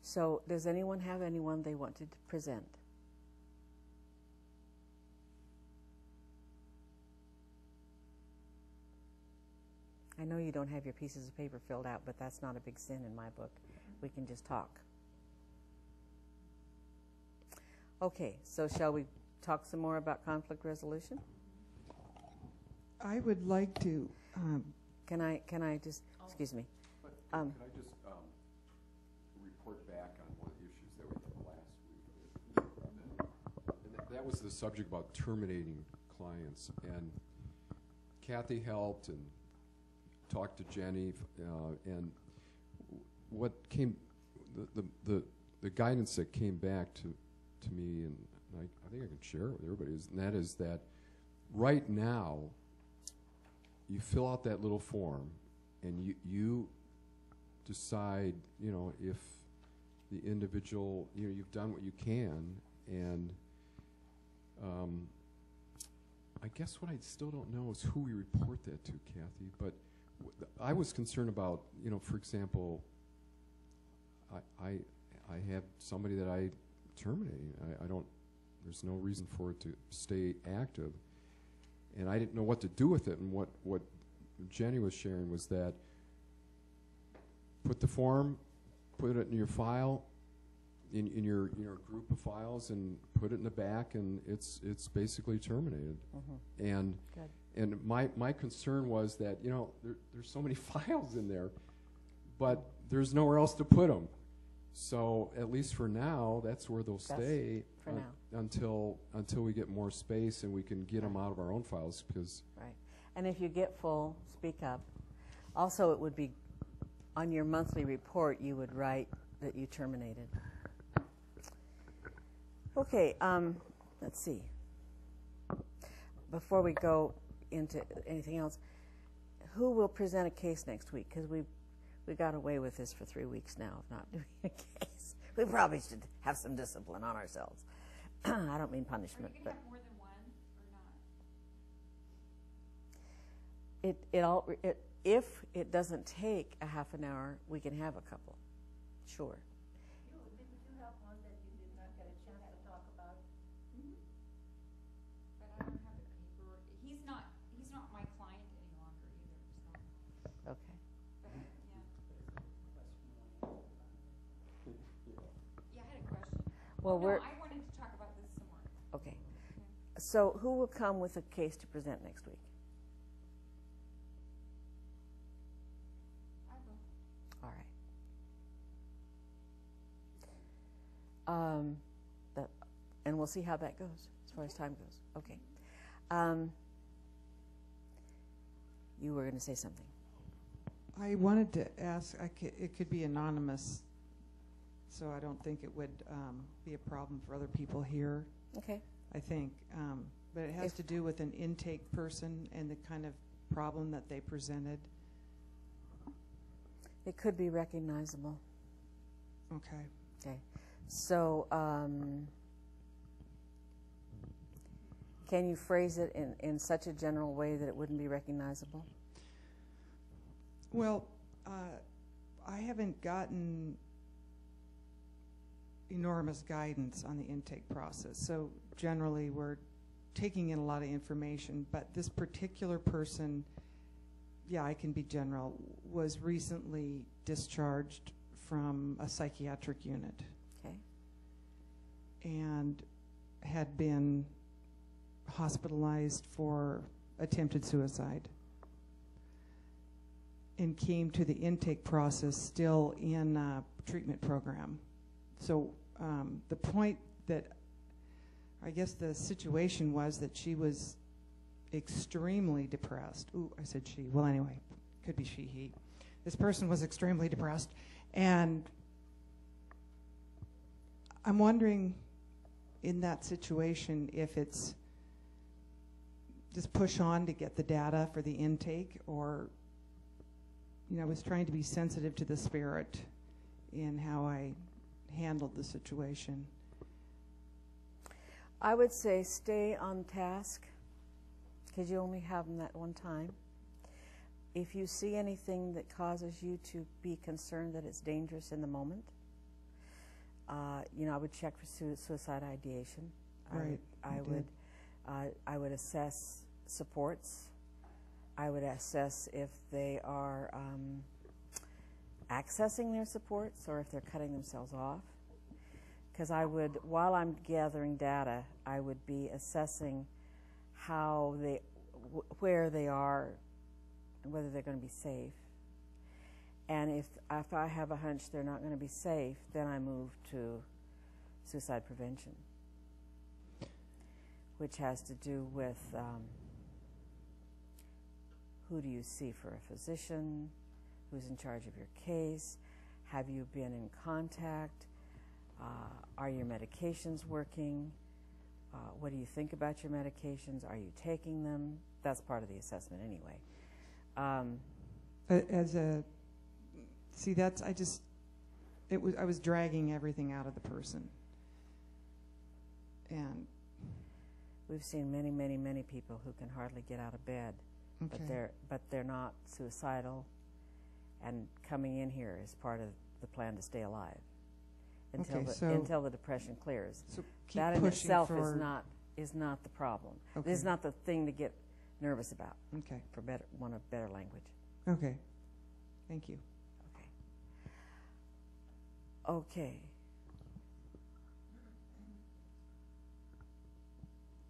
So does anyone have anyone they wanted to present? I know you don't have your pieces of paper filled out, but that's not a big sin in my book. We can just talk. Okay, so shall we talk some more about conflict resolution? I would like to. Can I just, excuse me. Can I just report back on one of the issues that we had last week? And that was the subject about terminating clients. And Kathy helped and talked to Jenny, and what came, the guidance that came back to me, and I think I can share it with everybody, and that is that right now, you fill out that little form, and you decide, if the individual, you've done what you can, and I guess what I still don't know is who we report that to, Kathy, but I was concerned about, for example, I have somebody that I terminate. I don't, there's no reason for it to stay active. And I didn't know what to do with it. And what Jenny was sharing was that put the form, put it in your file, in your group of files, and put it in the back, and it's basically terminated. Mm-hmm. And good. And my concern was that there's so many files in there, but there's nowhere else to put them. So at least for now, that's where they'll stay for now. until we get more space and we can get them out of our own files. Because right. And if you get full, speak up. Also, it would be on your monthly report, you would write that you terminated. Okay, let's see. Before we go into anything else, who will present a case next week? Because we got away with this for 3 weeks now of not doing a case. We probably should have some discipline on ourselves. I don't mean punishment. Are you going to have more than one or not? If it doesn't take a half an hour, we can have a couple. Sure. Did you have one that you did not get a chance to talk about? Mm-hmm. But I don't have the paper. He's not my client any longer either. So. Okay. But yeah, I had a question. Well, I wanted to talk about this some more. Okay. So who will come with a case to present next week? And we'll see how that goes as far as time goes. Okay. You were going to say something. I wanted to ask, it could be anonymous, so I don't think it would be a problem for other people here. Okay. I think, but it has to do with an intake person and the kind of problem that they presented. It could be recognizable. Okay. Okay. So, can you phrase it in such a general way that it wouldn't be recognizable? Well, I haven't gotten enormous guidance on the intake process. So generally we're taking in a lot of information, but this particular person, yeah, I can be general, was recently discharged from a psychiatric unit. Okay. And had been hospitalized for attempted suicide, and came to the intake process still in a treatment program. So the point that, I guess the situation was that she was extremely depressed. Ooh, I said she. Well, anyway, could be she, he. This person was extremely depressed, and I'm wondering in that situation if it's just push on to get the data for the intake, or, I was trying to be sensitive to the spirit in how I handled the situation. I would say stay on task, because you only have them that one time. If you see anything that causes you to be concerned that it's dangerous in the moment, I would check for suicide ideation. Right, I would assess supports. I would assess if they are accessing their supports or if they're cutting themselves off. Because while I'm gathering data, I would be assessing where they are, and whether they're going to be safe. And if I have a hunch they're not going to be safe, then I move to suicide prevention, which has to do with who do you see for a physician, who's in charge of your case, have you been in contact, are your medications working, what do you think about your medications, are you taking them? That's part of the assessment anyway. I was dragging everything out of the person. And we've seen many, many, many people who can hardly get out of bed, but they're not suicidal, and coming in here is part of the plan to stay alive until the depression clears. So that in itself is not the problem. Okay. This is not the thing to get nervous about. Okay. For want of better language. Okay. Thank you. Okay.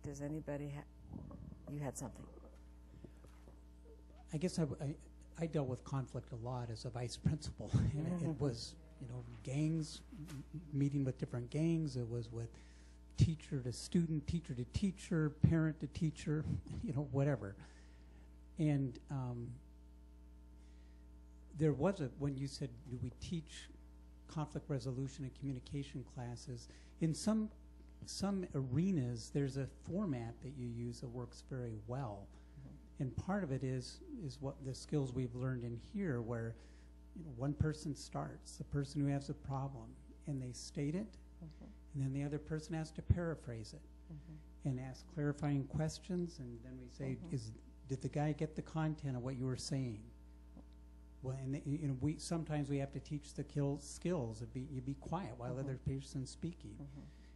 Does anybody you had something? I guess I dealt with conflict a lot as a vice principal. And it was, gangs, meeting with different gangs. It was with teacher to student, teacher to teacher, parent to teacher, whatever. And there was when you said, do we teach conflict resolution and communication classes, in some arenas there's a format that you use that works very well. And part of it is what the skills we've learned in here, where one person starts, the person who has a problem, and they state it, and then the other person has to paraphrase it and ask clarifying questions, and then we say, did the guy get the content of what you were saying? Well, and sometimes we have to teach the skills of you be quiet while the other person's speaking,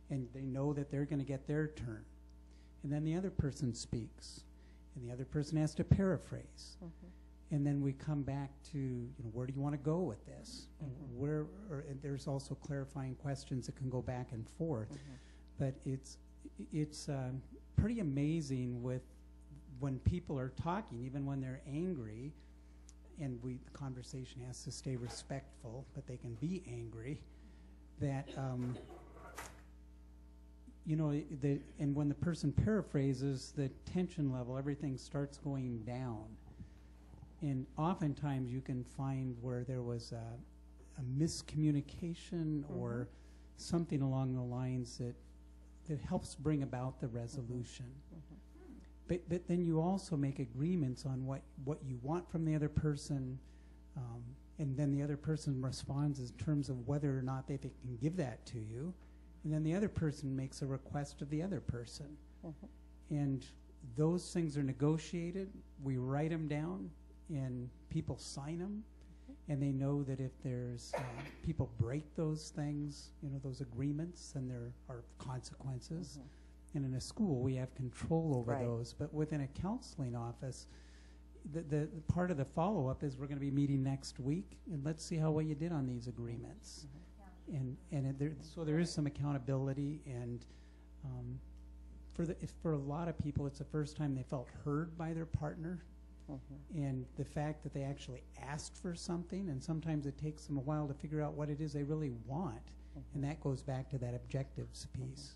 and they know that they're going to get their turn, and then the other person speaks, and the other person has to paraphrase, and then we come back to where do you want to go with this? And there's also clarifying questions that can go back and forth, but it's pretty amazing with when people are talking, even when they're angry. And the conversation has to stay respectful, but they can be angry. That and when the person paraphrases, the tension level, everything starts going down. And oftentimes you can find where there was a miscommunication or something along the lines that helps bring about the resolution. But then you also make agreements on what you want from the other person, and then the other person responds in terms of whether or not they can give that to you, and then the other person makes a request of the other person. And those things are negotiated. We write them down, and people sign them, and they know that if there's people break those things, those agreements, then there are consequences. And in a school, we have control over those. But within a counseling office, the part of the follow-up is we're going to be meeting next week, and let's see how well you did on these agreements. So there is some accountability, and for a lot of people, it's the first time they felt heard by their partner. And the fact that they actually asked for something, and sometimes it takes them a while to figure out what it is they really want. And that goes back to that objectives piece.